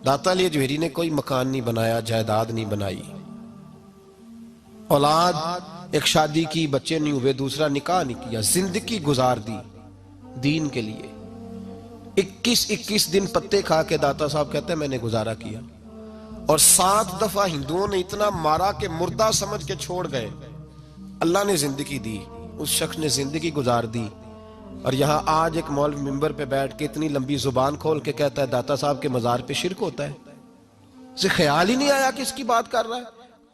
दाता अली अजमेरी ने कोई मकान नहीं बनाया, जायदाद नहीं बनाई, औलाद एक शादी की, बच्चे नहीं हुए, दूसरा निकाह नहीं किया, जिंदगी गुजार दी दीन के लिए। 21-21 दिन पत्ते खा के दाता साहब कहते हैं मैंने गुजारा किया। और 7 दफा हिंदुओं ने इतना मारा कि मुर्दा समझ के छोड़ गए। अल्लाह ने जिंदगी दी, उस शख्स ने जिंदगी गुजार दी। और यहाँ आज एक मौलवी मिंबर पे बैठ के इतनी लंबी जुबान खोल के कहता है दाता साहब के मजार पे शिरक होता है। उसे ख्याल ही नहीं आया कि इसकी बात कर रहा है।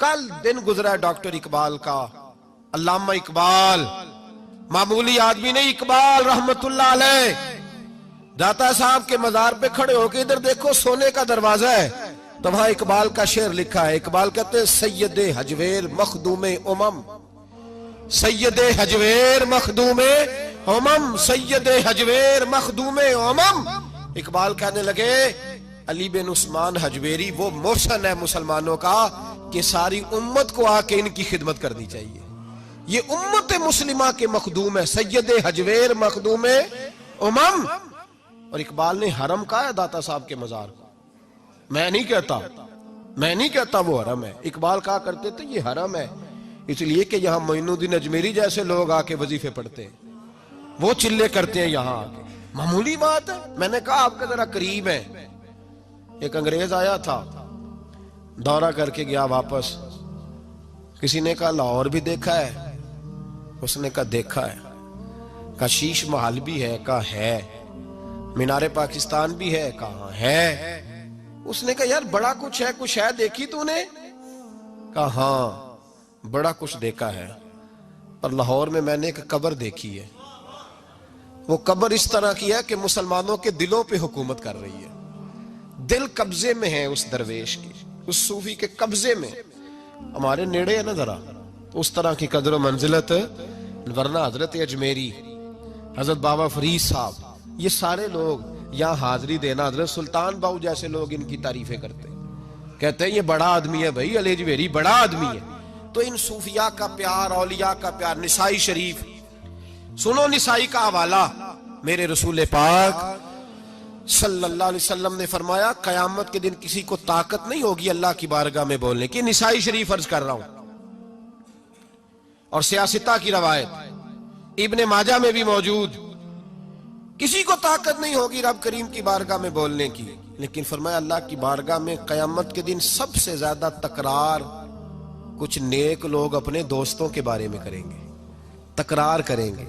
कल दिन गुजरा है डॉक्टर इकबाल का, अल्लामा इकबाल, मामूली आदमी नहीं, इकबाल रहमतुल्लाह अलैह। दाता साहब के मजार पे खड़े होके इधर देखो, सोने का दरवाजा है, तो वहां इकबाल का शेर लिखा है। इकबाल कहते हैं सैयदे हजवेर मखदूमे उमम, सैयदे हजवेर मखदूमे उमम, सैयदे हजवेर मखदूमे उमम। इकबाल कहने लगे अली बिन उस्मान हजवेरी वो मोहसन है मुसलमानों का कि सारी उम्मत को आके इनकी खिदमत करनी चाहिए। ये उम्मत मुस्लिमा के मखदूम है, सैयदे हजवेर मखदूमे उमम। और इकबाल ने हरम कहा है दाता साहब के मजार को। मैं नहीं कहता वो हरम है। इकबाल कहा करते थे ये हरम है, इसलिए कि यहां मोइनुद्दीन अजमेरी जैसे लोग आके वजीफे पढ़ते हैं, वो चिल्ले करते हैं यहां आके। मामूली बात है। मैंने कहा आपके जरा करीब है। एक अंग्रेज आया था, दौरा करके गया वापस। किसी ने कहा लाहौर भी देखा है? उसने कहा देखा है। कहा शीश महल भी है? कहा है। मीनारे पाकिस्तान भी है? कहा है। उसने कहा यार बड़ा कुछ है देखी तूने? कहा हाँ बड़ा कुछ देखा है, पर लाहौर में मैंने एक कब्र देखी है। वो कब्र इस तरह की है कि मुसलमानों के दिलों पे हुकूमत कर रही है। दिल कब्जे में है उस दरवेश की, उस सूफी के कब्जे में। हमारे नेड़े है ना जरा, तो उस तरह की कदर मंजिलत। वरना हजरत अजमेरी, हजरत बाबा फरीद साहब, ये सारे लोग यहाँ हाजिरी देना, हजरत सुल्तान बाहू जैसे लोग इनकी तारीफें करते हैं, कहते हैं ये बड़ा आदमी है भाई, अली अजमेरी बड़ा आदमी है। तो इन सूफिया का प्यार, औलिया का प्यार। निसाई शरीफ सुनो, निसाई का हवाला। मेरे रसूल पाक सल्लल्लाहु अलैहि वसल्लम ने फरमाया कयामत के दिन किसी को ताकत नहीं होगी अल्लाह की बारगाह में बोलने की। निसाई शरीफ अर्ज कर रहा हूं। और सियासता की रवायत इब्ने माजा में भी मौजूद, किसी को ताकत नहीं होगी रब करीम की बारगाह में बोलने की। लेकिन फरमाया अल्लाह की बारगाह में कयामत के दिन सबसे ज्यादा तकरार कुछ नेक लोग अपने दोस्तों के बारे में करेंगे, तकरार करेंगे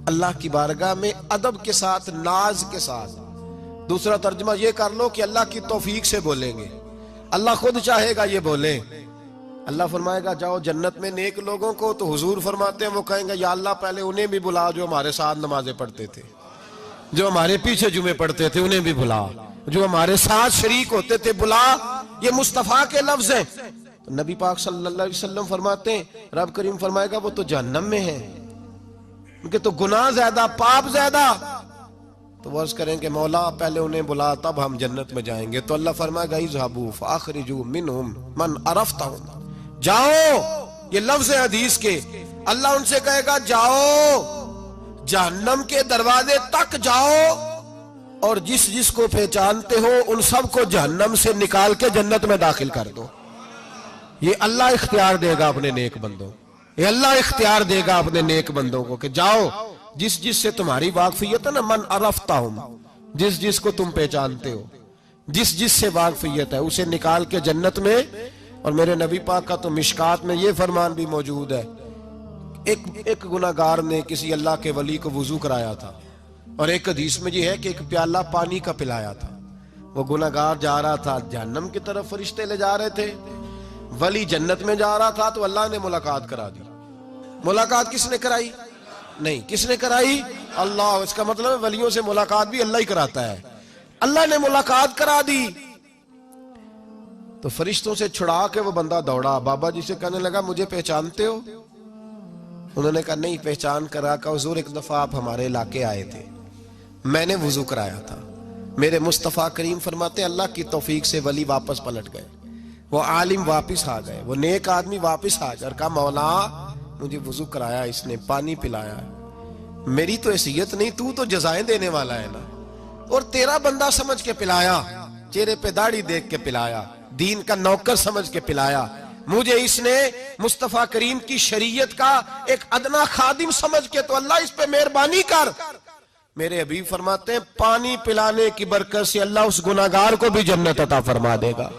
अल्लाह की बारगाह में अदब के साथ, नाज के साथ। दूसरा तर्जुमा ये कर लो कि अल्लाह की तौफीक से बोलेंगे, अल्लाह खुद चाहेगा ये बोले। अल्लाह फरमाएगा जाओ जन्नत में नेक लोगों को, तो हुजूर फरमाते हैं वो कहेंगे या अल्लाह पहले उन्हें भी बुला जो हमारे साथ नमाजें पढ़ते थे, जो हमारे पीछे जुमे पढ़ते थे उन्हें भी बुला, जो हमारे साथ शरीक होते थे बुला। ये मुस्तफा के लफ्ज हैं। तो नबी पाक सल्लल्लाहु अलैहि वसल्लम फरमाते हैं रब करीम फरमाएगा वो तो जहन्नम में है, उनके तो गुनाह ज्यादा, पाप ज्यादा। तो वर्ष करेंगे मौला पहले उन्हें बुला तब हम जन्नत में जाएंगे। तो अल्लाह फरमाएगा इज़हाबू फ़अख़रिजू मिनहुम मन अरफ़तहुम, जाओ। ये लफ्ज़ है हदीस के। अल्लाह उनसे कहेगा जाओ जहन्नम के दरवाजे तक जाओ, और जिस जिसको पहचानते हो उन सबको जहन्नम से निकाल के जन्नत में दाखिल कर दो। ये अल्लाह इख्तियार देगा अपने नेक बंदों, ये अल्लाह इख्तियार देगा अपने नेक बंदों को कि जाओ जिस जिस से तुम्हारी वाकफियत है ना, मन अरफ़तहुम, जिस जिस को तुम पहचानते हो, जिस जिस से वाकफियत है उसे निकाल के जन्नत में। और मेरे नबी पाक का तो मिशकात में ये फरमान भी मौजूद है, एक गुनाहगार ने किसी अल्लाह के वली को वुजू कराया था, और एक हदीस में ये है कि एक प्याला पानी का पिलाया था। वो गुनाहगार जा रहा था जहन्नम की तरफ, फरिश्ते ले जा रहे थे, वली जन्नत में जा रहा था, तो अल्लाह ने मुलाकात करा दी। मुलाकात किसने कराई? नहीं, किसने कराई? अल्लाह। इसका मतलब है वलियों से मुलाकात भी अल्लाह ही कराता है। अल्लाह ने मुलाकात करा दी। तो फरिश्तों से छुड़ा के वो बंदा दौड़ा, बाबा जी से कहने लगा मुझे पहचानते हो? उन्होंने कहा नहीं। पहचान करा का हुजूर एक दफा आप हमारे इलाके आए थे, मैंने वुजू कराया था। मेरे मुस्तफा करीम फरमाते अल्लाह की तौफीक से वली वापस पलट गए, वो आलिम वापस आ गए, वो नेक आदमी वापस आ गए और कहा मौला मुझे वुजू कराया इसने, पानी पिलाया, मेरी तो हैसियत नहीं, तू तो जजाएं देने वाला है ना, और तेरा बंदा समझ के पिलाया। चेहरे पे दाढ़ी देख के पिलाया, दीन का नौकर समझ के पिलाया, मुझे इसने मुस्तफा करीम की शरीयत का एक अदना खादिम समझ के, तो अल्लाह इस पे मेहरबानी कर। मेरे हबीब फरमाते हैं पानी पिलाने की बरकत से अल्लाह उस गुनाहगार को भी जन्नत अता फरमा देगा।